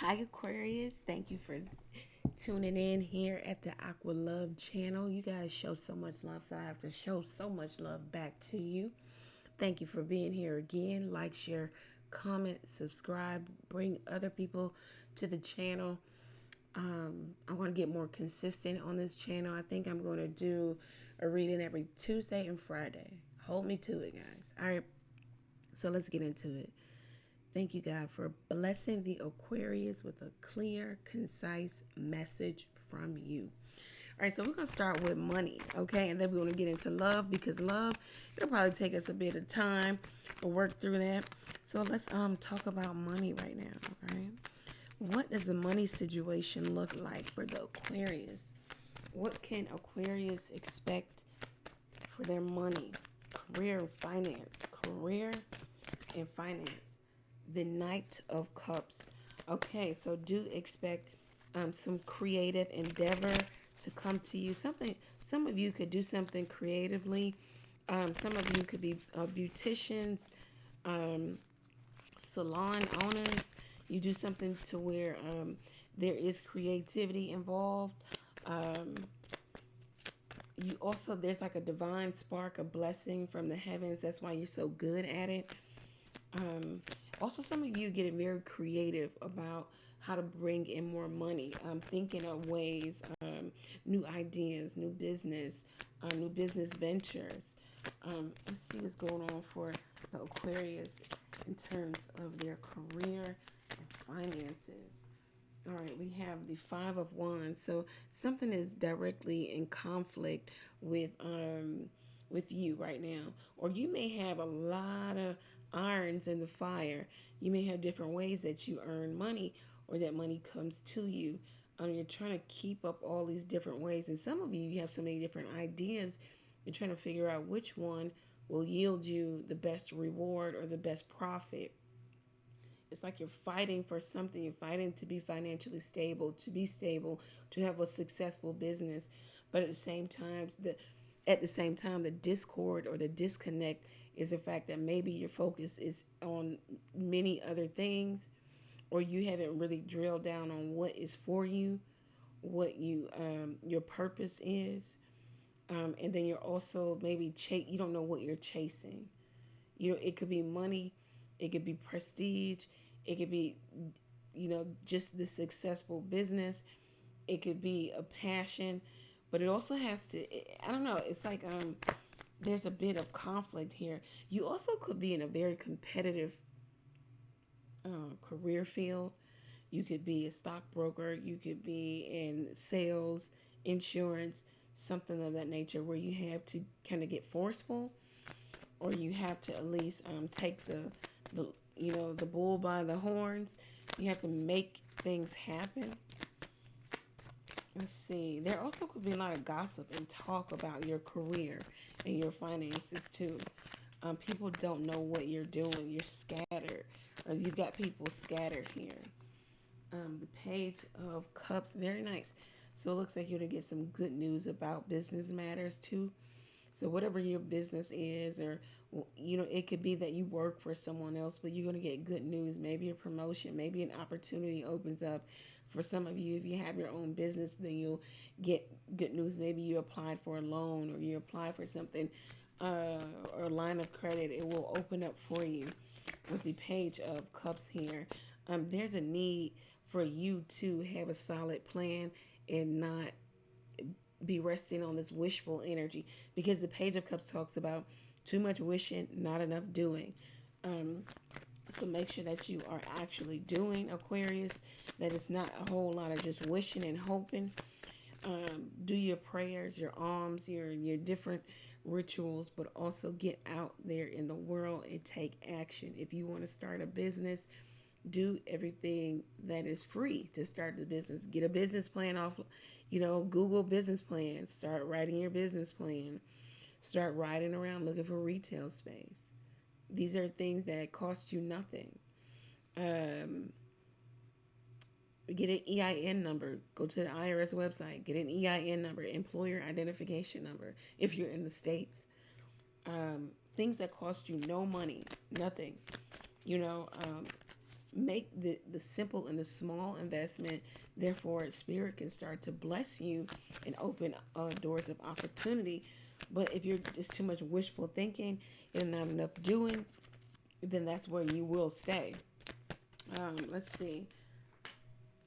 Hi, Aquarius. Thank you for tuning in here at the Aqua Love channel. You guys show so much love, so I have to show so much love back to you. Thank you for being here again. Like, share, comment, subscribe, bring other people to the channel. I want to get more consistent on this channel. I think I'm going to do a reading every Tuesday and Friday. Hold me to it, guys. All right, so let's get into it. Thank you, God, for blessing the Aquarius with a clear, concise message from you. All right, so we're going to start with money, okay? And then we're going to get into love because love, it'll probably take us a bit of time to work through that. So let's talk about money right now, all right? What does the money situation look like for the Aquarius? What can Aquarius expect for their money, career and finance, career and finance? The Knight of Cups. Okay, so do expect some creative endeavor to come to you. Some of you could do something creatively. Some of you could be beauticians, um, salon owners. You do something to where there is creativity involved. Um, you also, there's like a divine spark, a blessing from the heavens. That's why you're so good at it. Um, Also, some of you get very creative about how to bring in more money. Thinking of ways, new ideas, new business ventures. Let's see what's going on for the Aquarius in terms of their career and finances. All right, we have the Five of Wands. So something is directly in conflict with you right now, or you may have a lot of irons in the fire. You may have different ways that you earn money, or that money comes to you. You're trying to keep up all these different ways, and some of you have so many different ideas. You're trying to figure out which one will yield you the best reward or the best profit. It's like you're fighting for something. You're fighting to be financially stable, to have a successful business. But at the same time, the discord or the disconnect is the fact that maybe your focus is on many other things, or you haven't really drilled down on what is for you, what your purpose is, and then you're also maybe you don't know what you're chasing. It could be money, it could be prestige, it could be, just the successful business. It could be a passion, but it also has to. I don't know. It's like there's a bit of conflict here. You also could be in a very competitive career field. You could be a stockbroker. You could be in sales, insurance, something of that nature, where you have to kind of get forceful, or you have to at least take the the bull by the horns. You have to make things happen. Let's see. There also could be a lot of gossip and talk about your career and your finances too. People don't know what you're doing. You're scattered, or you've got people scattered here. The Page of Cups, very nice. So it looks like you're gonna get some good news about business matters too. So whatever your business is, or it could be that you work for someone else, but you're going to get good news, maybe a promotion, maybe an opportunity opens up. For some of you, if you have your own business, then you'll get good news. Maybe you applied for a loan, or you applied for something, or a line of credit. It will open up for you with the Page of Cups here. There's a need for you to have a solid plan and not be resting on this wishful energy, because the Page of Cups talks about too much wishing, not enough doing. Um, so make sure that you are actually doing, Aquarius, that it's not a whole lot of just wishing and hoping. Do your prayers, your alms, your different rituals, but also get out there in the world and take action. If you want to start a business, do everything that is free to start the business. Get a business plan off, Google business plan. Start writing your business plan. Start riding around looking for retail space. These are things that cost you nothing. Um, get an EIN number. Go to the IRS website. Get an EIN number, employer identification number, if you're in the States. Things that cost you no money, nothing. You know, um, make the simple and the small investment. Therefore, spirit can start to bless you and open doors of opportunity. But if you're just too much wishful thinking and not enough doing, then that's where you will stay. Let's see.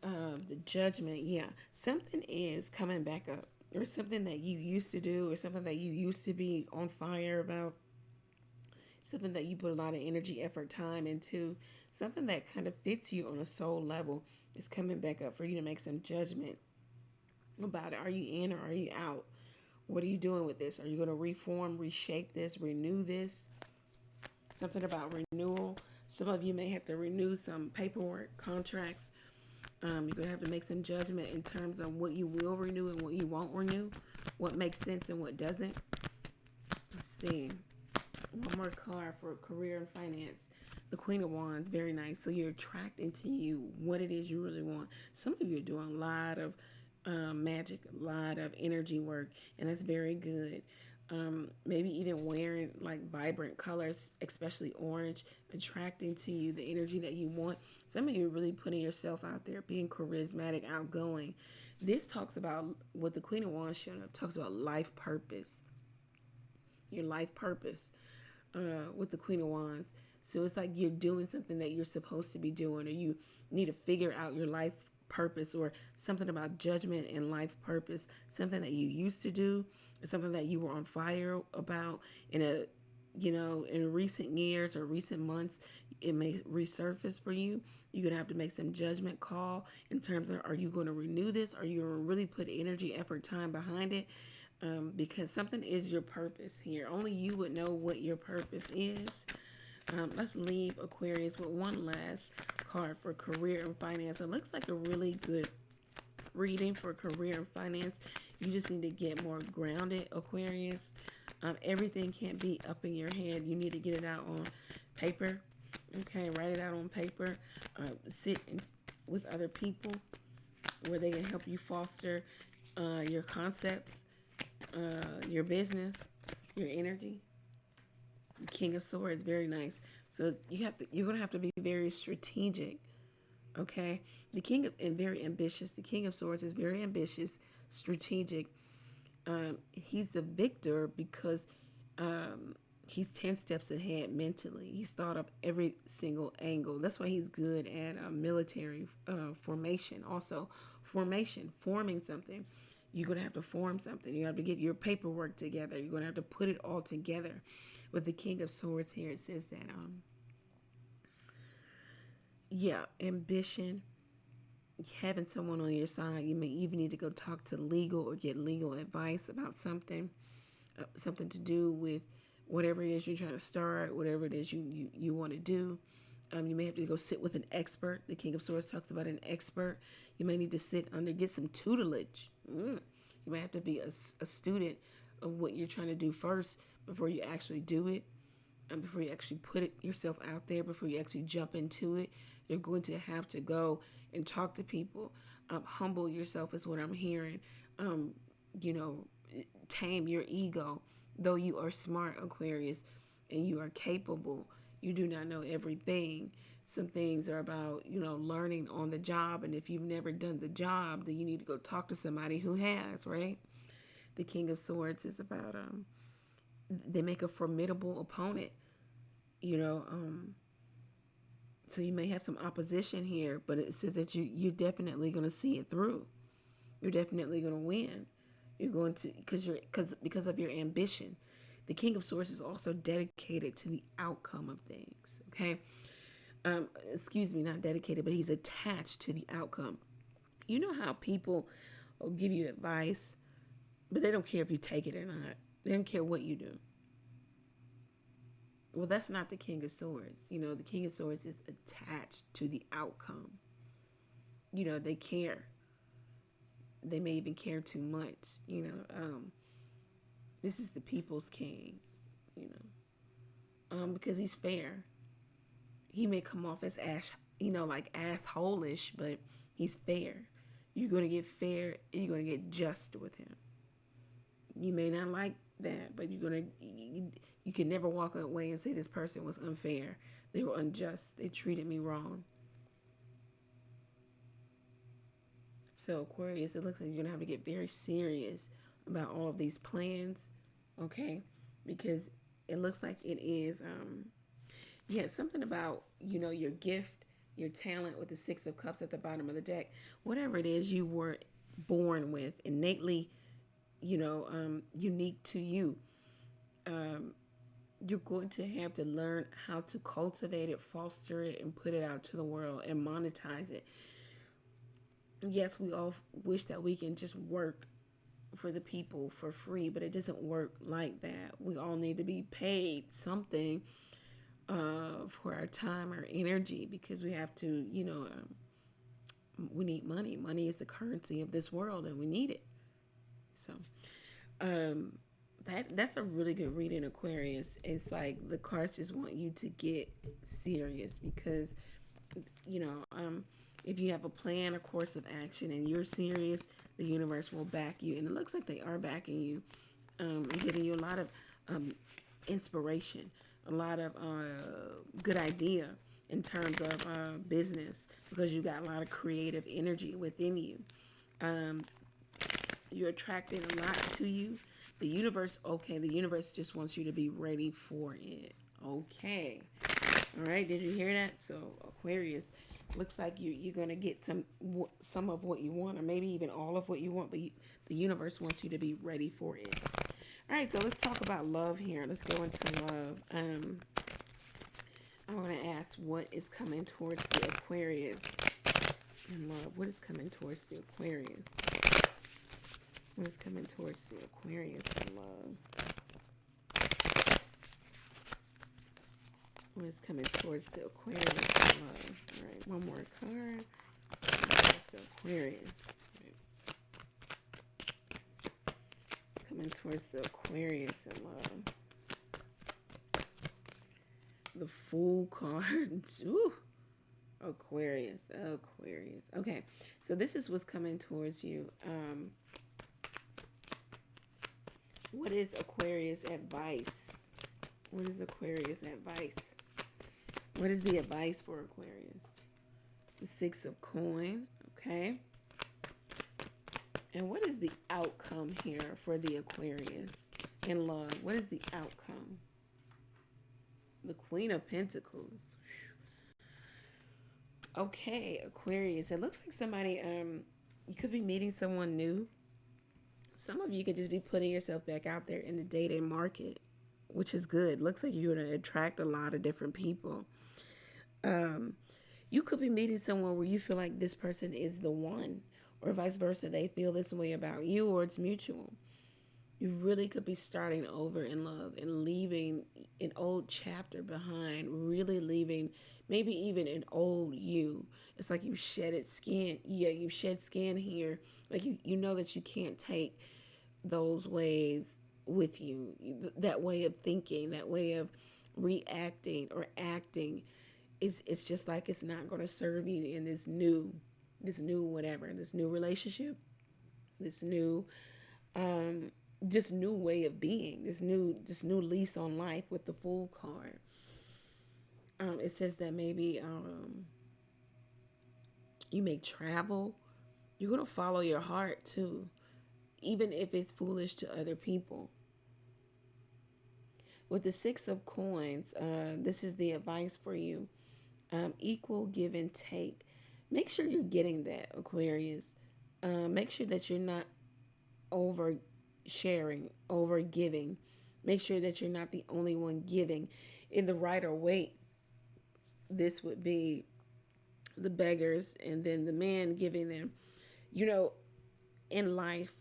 The judgment, yeah. Something is coming back up, or something that you used to do, or something that you used to be on fire about, something that you put a lot of energy, effort, time into, something that kind of fits you on a soul level is coming back up for you to make some judgment about it. Are you in or are you out? What are you doing with this? Are you going to reform, reshape this, renew this? Something about renewal. Some of you may have to renew some paperwork, contracts. You're going to have to make some judgment in terms of what you will renew and what you won't renew, what makes sense and what doesn't. Let's see. One more card for career and finance. The Queen of Wands, very nice. So you're attracting to you what it is you really want. Some of you are doing a lot of magic, a lot of energy work, and that's very good. Maybe even wearing like vibrant colors, especially orange, attracting to you the energy that you want. Some of you are really putting yourself out there, being charismatic, outgoing. This talks about what the Queen of Wands showing up, talks about life purpose. Your life purpose with the Queen of Wands. So it's like you're doing something that you're supposed to be doing, or you need to figure out your life purpose, or something about judgment and life purpose, something that you used to do, or something that you were on fire about in recent years or recent months. It may resurface for you. You're gonna have to make some judgment call in terms of, are you going to renew this? Are you going to really put energy, effort, time behind it? Because something is your purpose here. Only you would know what your purpose is. Let's leave Aquarius with one last card for career and finance. It looks like a really good reading for career and finance. You just need to get more grounded, Aquarius. Everything can't be up in your head. You need to get it out on paper. Okay, write it out on paper. Sit with other people where they can help you foster your concepts, your business, your energy. King of Swords, very nice. So you're gonna have to be very strategic. Okay, and very ambitious. The King of Swords is very ambitious, strategic. He's the victor because he's 10 steps ahead mentally. He's thought up every single angle. That's why he's good at military formation. Also, forming something. You're going to have to form something. You have to get your paperwork together. You're going to have to put it all together. With the King of Swords here, it says that, ambition, having someone on your side. You may even need to go talk to legal or get legal advice about something to do with whatever it is you're trying to start, whatever it is you want to do. You may have to go sit with an expert. The King of Swords talks about an expert. You may need to get some tutelage. You may have to be a student of what you're trying to do first before you actually do it, and before you actually put yourself out there, before you actually jump into it. You're going to have to go and talk to people. Humble yourself is what I'm hearing. Tame your ego. Though you are smart, Aquarius, and you are capable, you do not know everything. Some things are about, learning on the job. And if you've never done the job, then you need to go talk to somebody who has, right? The King of Swords is about, they make a formidable opponent, so you may have some opposition here, but it says that you're definitely going to see it through. You're definitely going to win. You're going to, because of your ambition. The King of Swords is also dedicated to the outcome of things, okay? Not dedicated, but he's attached to the outcome. You know how people will give you advice, but they don't care if you take it or not. They don't care what you do. Well, that's not the King of Swords. The King of Swords is attached to the outcome. They care. They may even care too much. This is the people's king, because he's fair. He may come off as like asshole-ish, but he's fair. You're going to get fair and you're going to get just with him. You may not like that, but you can never walk away and say this person was unfair. They were unjust. They treated me wrong. So Aquarius, it looks like you're going to have to get very serious about all of these plans, okay? Because it looks like it is, yeah, something about, your gift, your talent with the Six of Cups at the bottom of the deck. Whatever it is you were born with, innately, unique to you. Um, you're going to have to learn how to cultivate it, foster it, and put it out to the world and monetize it. Yes, we all wish that we can just work for the people for free, but it doesn't work like that. We all need to be paid something for our time, our energy, because we have to, we need money. Money is the currency of this world, and we need it. So, um, that's a really good reading, Aquarius. It's like the cards just want you to get serious because, you know, um, if you have a plan, a course of action, and you're serious, the universe will back you, and it looks like they are backing you, and giving you a lot of um, inspiration, a lot of good idea in terms of business because you got a lot of creative energy within you. Um, you're attracting a lot to you. The universe, okay, the universe just wants you to be ready for it. Okay. All right, did you hear that? So Aquarius, looks like you're gonna get some of what you want, or maybe even all of what you want. But the universe wants you to be ready for it. All right, so let's talk about love here. Let's go into love. I'm gonna ask what is coming towards the Aquarius in love. What is coming towards the Aquarius? What is coming towards the Aquarius in love? What is coming towards the Aquarius in love? All right, one more card. Towards the Aquarius. It's coming towards the Aquarius in love. The Fool card. Ooh. Aquarius. Aquarius. Okay, so this is what's coming towards you. What is Aquarius advice? What is Aquarius advice? What is the advice for Aquarius? The Six of Coin, okay. And what is the outcome here for the Aquarius in love? What is the outcome? The Queen of Pentacles. Okay, Aquarius. It looks like somebody, you could be meeting someone new. Some of you could just be putting yourself back out there in the dating market, which is good. Looks like you're going to attract a lot of different people. You could be meeting someone where you feel like this person is the one, or vice versa. They feel this way about you, or it's mutual. You really could be starting over in love and leaving an old chapter behind, really leaving maybe even an old you. It's like you shedded skin. Yeah, you shed skin here. Like you know that you can't take those ways with you. That way of thinking, that way of reacting or acting, it's just like it's not going to serve you in this new whatever, this new relationship, this new this new way of being, this new lease on life with the Fool card. It says that maybe you may travel. You're going to follow your heart too, even if it's foolish to other people. With the Six of Coins, this is the advice for you. Equal give and take. Make sure you're getting that, Aquarius. Make sure that you're not over sharing, over giving. Make sure that you're not the only one giving. In the Rider Waite, this would be the beggars and then the man giving them. You know, in life,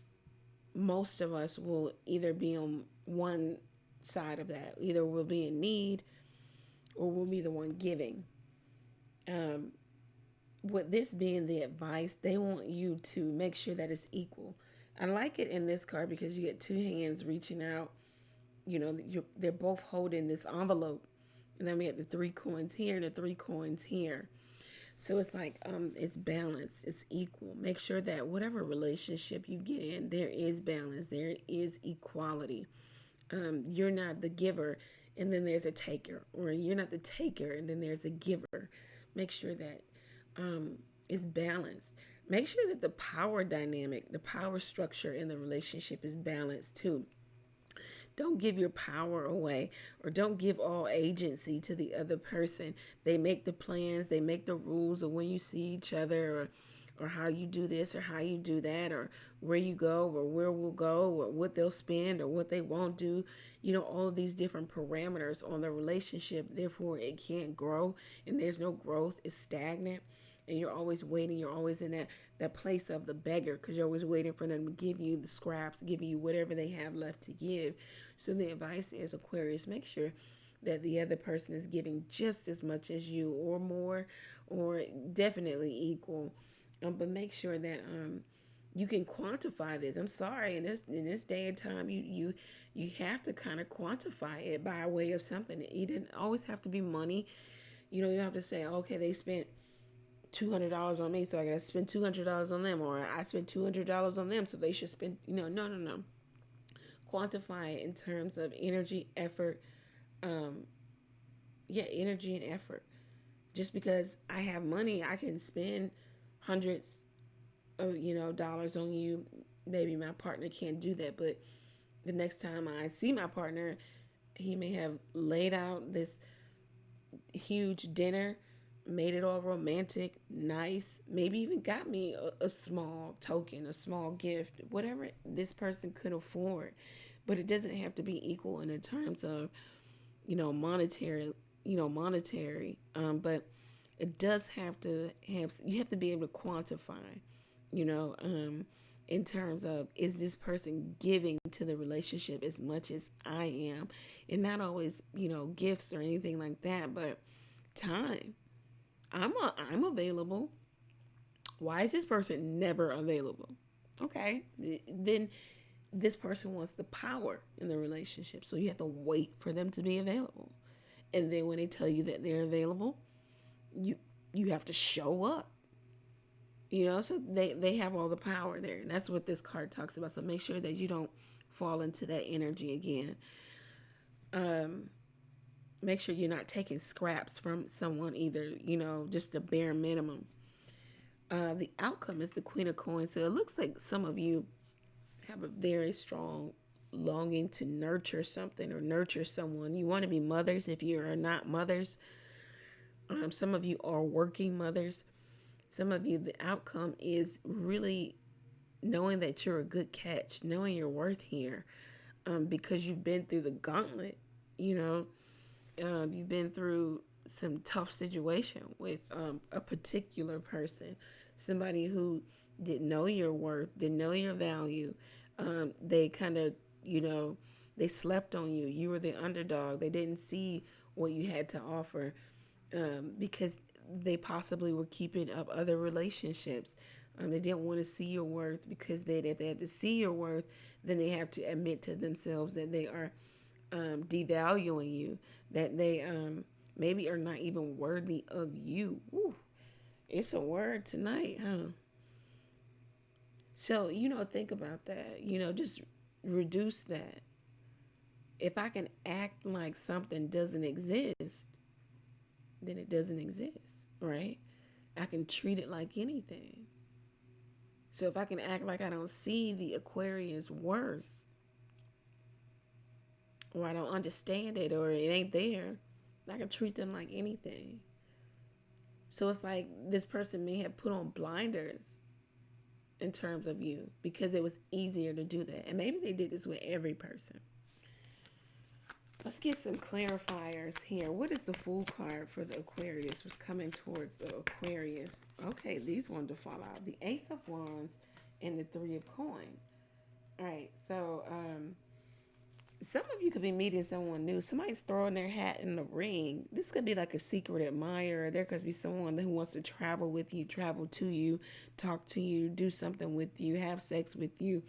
most of us will either be on one side of that. Either we'll be in need or we'll be the one giving. Um, with this being the advice, they want you to make sure that it's equal. I like it in this card because you get two hands reaching out. You know, they're both holding this envelope. And then we have the three coins here and the three coins here. So it's like it's balanced, it's equal. Make sure that whatever relationship you get in, there is balance, there is equality. You're not the giver and then there's a taker, or you're not the taker and then there's a giver. Make sure that It's balanced. Make sure that the power dynamic, the power structure in the relationship is balanced too. Don't give your power away, or don't give all agency to the other person. They make the plans, they make the rules of when you see each other, or how you do this or how you do that, or where you go or where we'll go, or what they'll spend or what they won't do. All of these different parameters on the relationship. Therefore, it can't grow, and there's no growth. It's stagnant, and you're always waiting. You're always in that place of the beggar, because you're always waiting for them to give you the scraps, give you whatever they have left to give. So the advice is, Aquarius, make sure that the other person is giving just as much as you, or more, or definitely equal. But make sure that you can quantify this. I'm sorry, in this day and time, you have to kind of quantify it by way of something. It didn't always have to be money. You don't have to say, okay, they spent $200 on me, so I gotta spend $200 on them, or I spent $200 on them, so they should spend. No. Quantify it in terms of energy, effort. Um, yeah, energy and effort. Just because I have money, I can spend hundreds of dollars on you. Maybe my partner can't do that, but the next time I see my partner, he may have laid out this huge dinner, made it all romantic, nice, maybe even got me a small token, a small gift, whatever this person could afford. But it doesn't have to be equal in the terms of, monetary, but it does have to have, you have to be able to quantify, you know, um, in terms of, is this person giving to the relationship as much as I am? And not always, gifts or anything like that, but time. I'm available. Why is this person never available? Okay, then this person wants the power in the relationship, so you have to wait for them to be available. And then when they tell you that they're available, you you have to show up. So they have all the power there, and that's what this card talks about. So make sure that you don't fall into that energy again. Um, Make sure you're not taking scraps from someone either. Just the bare minimum. The outcome is the Queen of Coins. So it looks like some of you have a very strong longing to nurture something or nurture someone. You want to be mothers if you are not mothers. Some of you are working mothers. Some of you, the outcome is really knowing that you're a good catch, knowing your worth here, because you've been through the gauntlet. You know, you've been through some tough situation with a particular person, somebody who didn't know your worth, didn't know your value. They kind of, they slept on you. You were the underdog. They didn't see what you had to offer, because they possibly were keeping up other relationships. They didn't want to see your worth, because if they had to see your worth, then they have to admit to themselves that they are devaluing you, that they maybe are not even worthy of you. Ooh, it's a word tonight, huh? So, think about that. Just reduce that. If I can act like something doesn't exist, then it doesn't exist, right? I can treat it like anything. So if I can act like I don't see the Aquarius worth, or I don't understand it, or it ain't there, I can treat them like anything. So it's like this person may have put on blinders in terms of you because it was easier to do that. And maybe they did this with every person. Let's get some clarifiers here. What is the Fool card for the Aquarius? What's coming towards the Aquarius? Okay, these wanted to fall out. The Ace of Wands and the Three of Coins. All right, so some of you could be meeting someone new. Somebody's throwing their hat in the ring. This could be like a secret admirer. There could be someone who wants to travel with you, travel to you, talk to you, do something with you, have sex with you.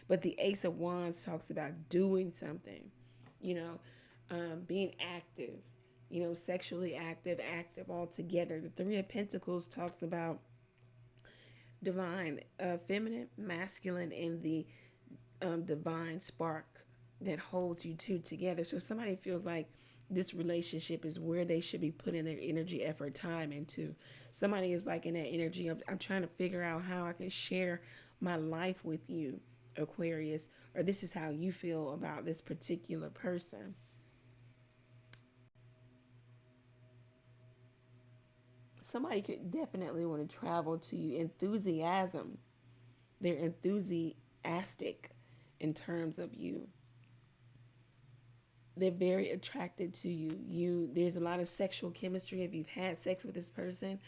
But the Ace of Wands talks about doing something, being active, sexually active altogether. The Three of Pentacles talks about divine, feminine, masculine, and the divine spark that holds you two together. So somebody feels like this relationship is where they should be putting their energy, effort, time into. Somebody is like in that energy of, I'm trying to figure out how I can share my life with you, Aquarius, or this is how you feel about this particular person. Somebody could definitely want to travel to you. Enthusiasm. They're enthusiastic in terms of you. They're very attracted to you. There's a lot of sexual chemistry if you've had sex with this person,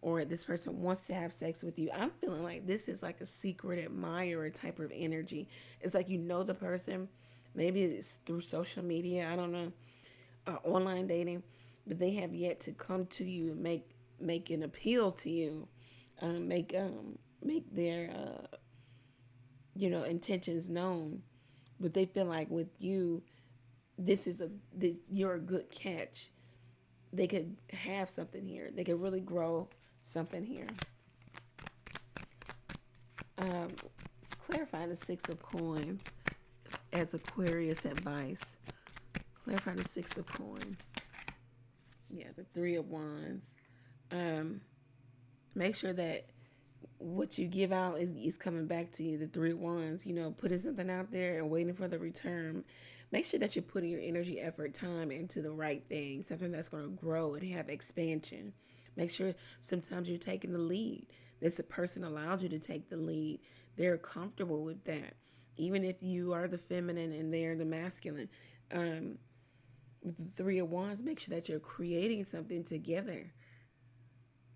or this person wants to have sex with you. I'm feeling like this is like a secret admirer type of energy. It's like you know the person, maybe it's through social media, I don't know, online dating, but they have yet to come to you and make an appeal to you, make their intentions known. But they feel like with you, you're a good catch. They could have something here. They could really grow something here. Um, Clarifying the Six of Coins as Aquarius advice. Clarify the Six of Coins. Yeah, the Three of Wands. Um, Make sure that what you give out is coming back to you. The Three of Wands, putting something out there and waiting for the return. Make sure that you're putting your energy, effort, time into the right thing, something that's going to grow and have expansion. Make sure sometimes you're taking the lead. This person allowed you to take the lead. They're comfortable with that. Even if you are the feminine and they're the masculine. With the Three of Wands, make sure that you're creating something together.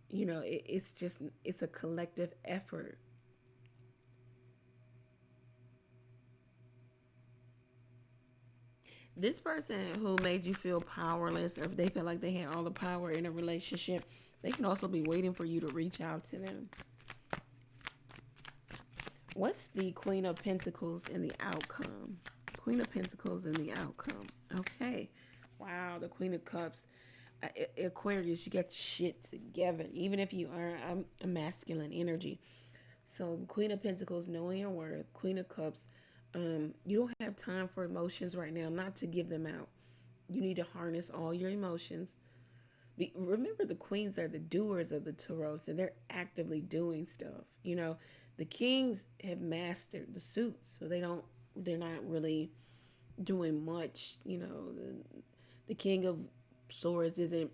It's a collective effort. This person who made you feel powerless, or if they felt like they had all the power in a relationship, they can also be waiting for you to reach out to them. What's the Queen of Pentacles in the outcome? Queen of Pentacles in the outcome. Okay. Wow, the Queen of Cups. Aquarius, you got your shit together, even if you are a masculine energy. So, Queen of Pentacles, knowing your worth. Queen of Cups, you don't have time for emotions right now, not to give them out. You need to harness all your emotions. Remember, the queens are the doers of the tarot, so they're actively doing stuff. The kings have mastered the suits, so they're not really doing much. The king of swords isn't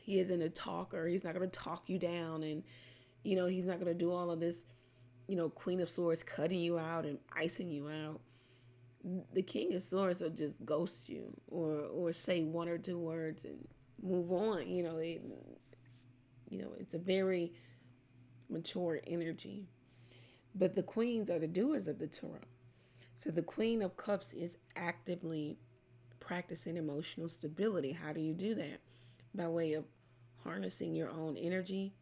a talker. He's not going to talk you down, and he's not going to do all of this. Queen of Swords cutting you out and icing you out. The King of Swords will just ghost you, or say one or two words and move on. It's a very mature energy. But the queens are the doers of the tarot. So the Queen of Cups is actively practicing emotional stability. How do you do that? By way of harnessing your own energy.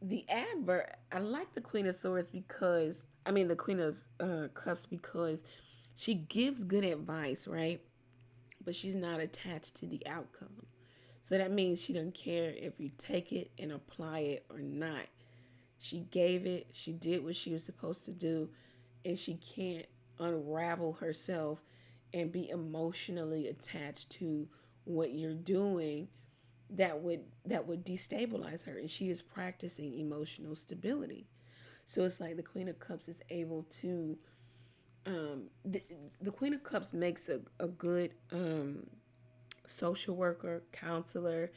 The advert, I like the Queen of Swords the Queen of Cups, because she gives good advice, right? But she's not attached to the outcome. So that means she doesn't care if you take it and apply it or not. She gave it, she did what she was supposed to do, and she can't unravel herself and be emotionally attached to what you're doing that would destabilize her, and she is practicing emotional stability. So it's like the Queen of Cups is able to the Queen of Cups makes a good social worker, counselor,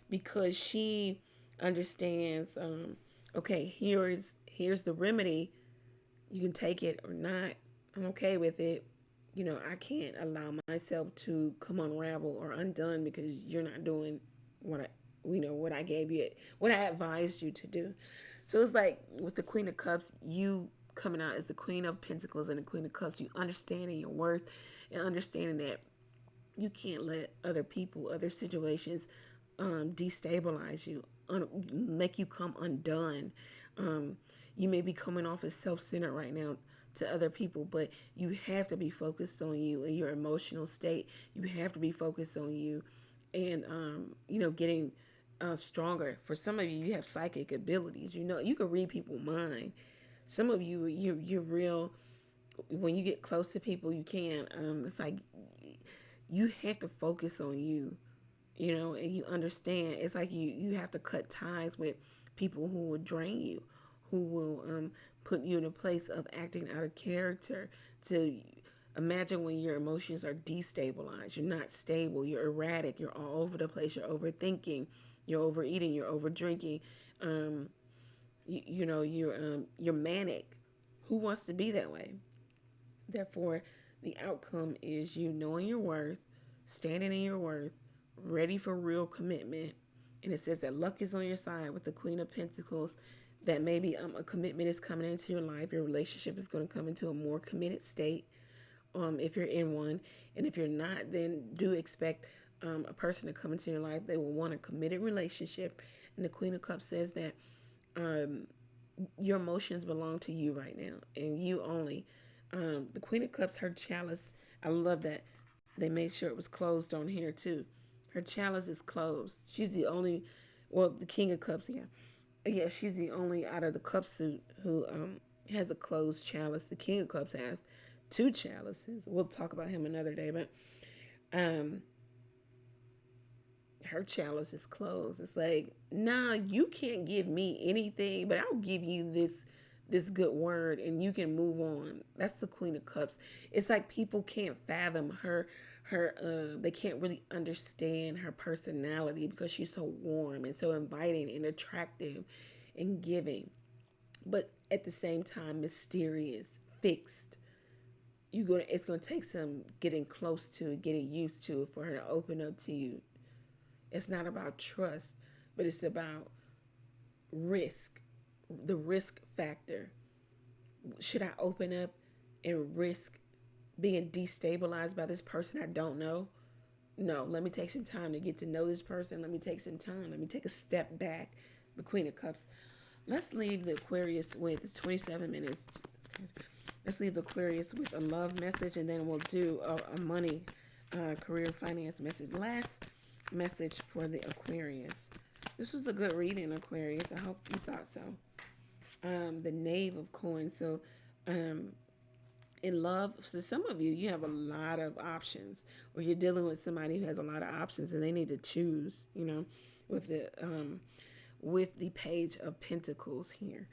because she understands, okay, here's the remedy. You can take it or not. I'm okay with it. I can't allow myself to come unravel or undone because you're not doing what what I gave you, what I advised you to do. So it's like with the Queen of Cups, you coming out as the Queen of Pentacles and the Queen of Cups, you understanding your worth and understanding that you can't let other people, other situations destabilize you, make you come undone. You may be coming off as self-centered right now to other people, but you have to be focused on you and your emotional state. You have to be focused on you and, getting stronger. For some of you, you have psychic abilities. You can read people's mind. Some of you, you're real when you get close to people, you can. It's like you have to focus on you, and you understand. It's like you have to cut ties with people who will drain you, who will put you in a place of acting out of character. To imagine when your emotions are destabilized, you're not stable, you're erratic, you're all over the place, you're overthinking, you're overeating, you're overdrinking. Um, you're manic. Who wants to be that way? Therefore, the outcome is you knowing your worth, standing in your worth, ready for real commitment. And it says that luck is on your side with the Queen of Pentacles. That maybe a commitment is coming into your life. Your relationship is going to come into a more committed state, if you're in one. And if you're not, then do expect a person to come into your life. They will want a committed relationship. And the Queen of Cups says that um, your emotions belong to you right now, and you only. The Queen of Cups, her chalice, I love that they made sure it was closed on here too. Her chalice is closed. She's the only, well, the King of Cups, yeah. Yeah, she's the only out of the cup suit who has a closed chalice. The King of Cups has two chalices. We'll talk about him another day, but um, her chalice is closed. It's like, nah, you can't give me anything, but I'll give you this good word and you can move on. That's the Queen of Cups. It's like people can't fathom her they can't really understand her personality because she's so warm and so inviting and attractive and giving. But at the same time mysterious, fixed. It's gonna take some getting close to it, getting used to it for her to open up to you. It's not about trust, but it's about risk, the risk factor. Should I open up and risk being destabilized by this person I don't know? No, let me take some time to get to know this person. Let me take some time. Let me take a step back. The Queen of Cups. Let's leave the Aquarius with, it's 27 minutes. Let's leave the Aquarius with a love message, and then we'll do a money, career, finance message. Last message for the Aquarius. This was a good reading, Aquarius. I hope you thought so. The Knave of Coins. So, in love, so some of you have a lot of options, or you're dealing with somebody who has a lot of options, and they need to choose. With the Page of Pentacles here.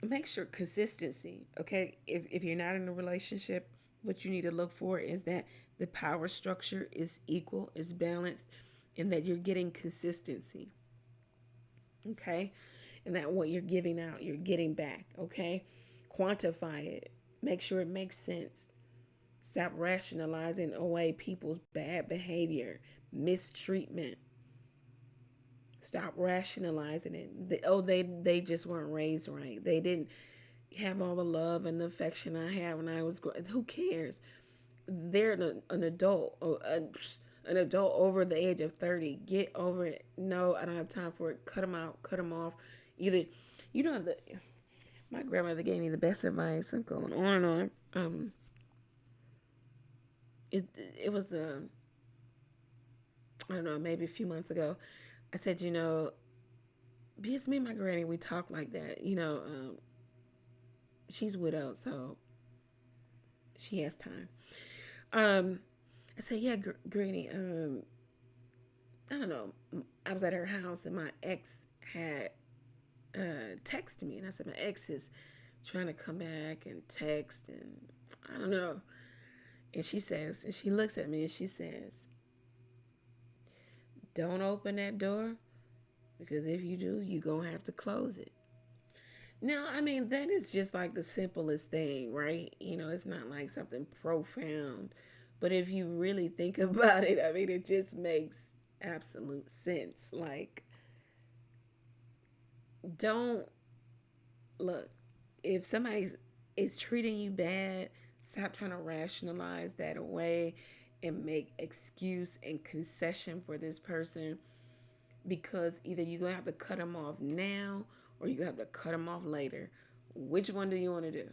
Make sure consistency. Okay, if you're not in a relationship, what you need to look for is that the power structure is equal, is balanced, and that you're getting consistency. Okay, and that what you're giving out, you're getting back. Okay, quantify it. Make sure it makes sense. Stop rationalizing away people's bad behavior, mistreatment. Stop rationalizing it. They just weren't raised right. They didn't have all the love and the affection I had when I was growing. Who cares? They're an adult, an adult over the age of 30. Get over it. No, I don't have time for it. Cut them out. Cut them off. Either, my grandmother gave me the best advice. I'm going on and on. It was I don't know, maybe a few months ago. I said, because me and my granny, we talk like that. She's widowed, so she has time. I said, yeah, Granny. I don't know. I was at her house and my ex had texted me, and I said my ex is trying to come back and text, and I don't know. And she looks at me and she says, "Don't open that door, because if you do, you're gonna have to close it." Now, I mean, that is just like the simplest thing, right? It's not like something profound. But if you really think about it, I mean, it just makes absolute sense. Like, don't look, if somebody is treating you bad, stop trying to rationalize that away and make excuse and concession for this person, because either you're going to have to cut them off now or you're going to have to cut them off later. Which one do you want to do?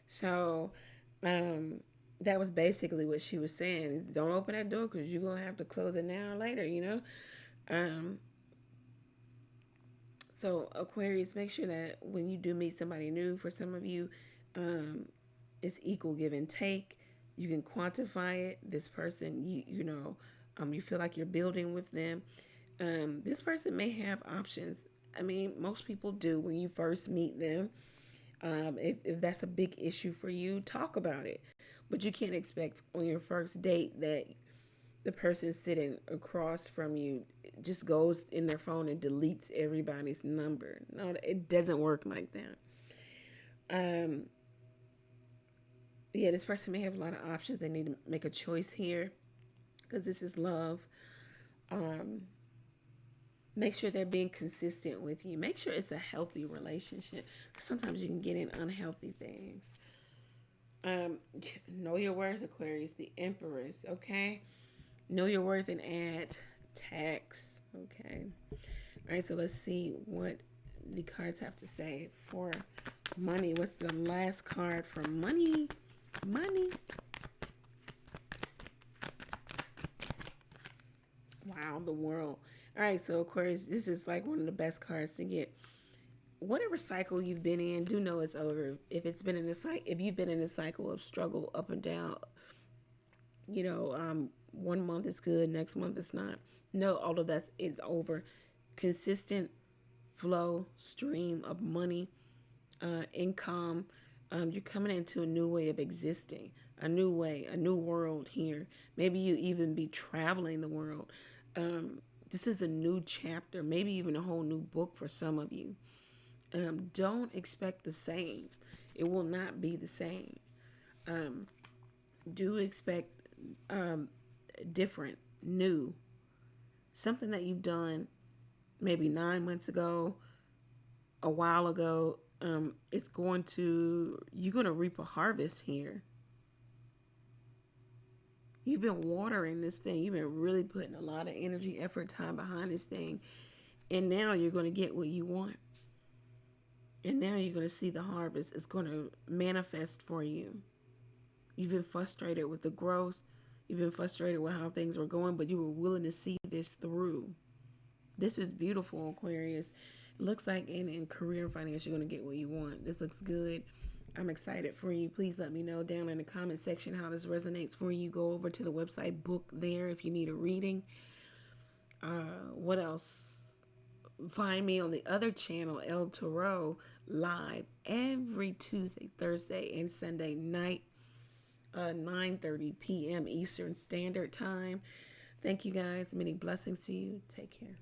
So, that was basically what she was saying. Don't open that door because you're going to have to close it now or later, So Aquarius, make sure that when you do meet somebody new, for some of you, um, it's equal give and take. You can quantify it. This person, you feel like you're building with them. This person may have options. I mean, most people do when you first meet them. If that's a big issue for you, talk about it. But you can't expect on your first date that the person sitting across from you just goes in their phone and deletes everybody's number. No, it doesn't work like that. Um, yeah, this person may have a lot of options. They need to make a choice here because this is love. Um, Make sure they're being consistent with you. Make sure it's a healthy relationship. Sometimes you can get in unhealthy things. Um, know your worth, Aquarius, the Empress, okay? Know your worth and add tax, okay? All right, so let's see what the cards have to say for money. What's the last card for money? Money. Wow, the world. All right, so Aquarius, this is like one of the best cards to get. Whatever cycle you've been in, do know it's over. If it's been in a cycle, if you've been in a cycle of struggle up and down, 1 month is good, next month it's not. No, all of that is over. Consistent flow, stream of money, income. You're coming into a new way of existing, a new way, a new world here. Maybe you even be traveling the world. This is a new chapter, maybe even a whole new book for some of you. Don't expect the same. It will not be the same. Um, do expect um, different, new, something that you've done maybe 9 months ago, a while ago. You're going to reap a harvest here. You've been watering this thing. You've been really putting a lot of energy, effort, time behind this thing. And now you're going to get what you want. And now you're going to see the harvest. It's going to manifest for you. You've been frustrated with the growth. You've been frustrated with how things were going, but you were willing to see this through. This is beautiful, Aquarius. It looks like in career and finance, you're going to get what you want. This looks good. I'm excited for you. Please let me know down in the comment section how this resonates for you. Go over to the website, book there if you need a reading. What else? Find me on the other channel, El Tarot, live every Tuesday, Thursday, and Sunday night, 9:30 p.m. Eastern Standard Time. Thank you guys. Many blessings to you. Take care.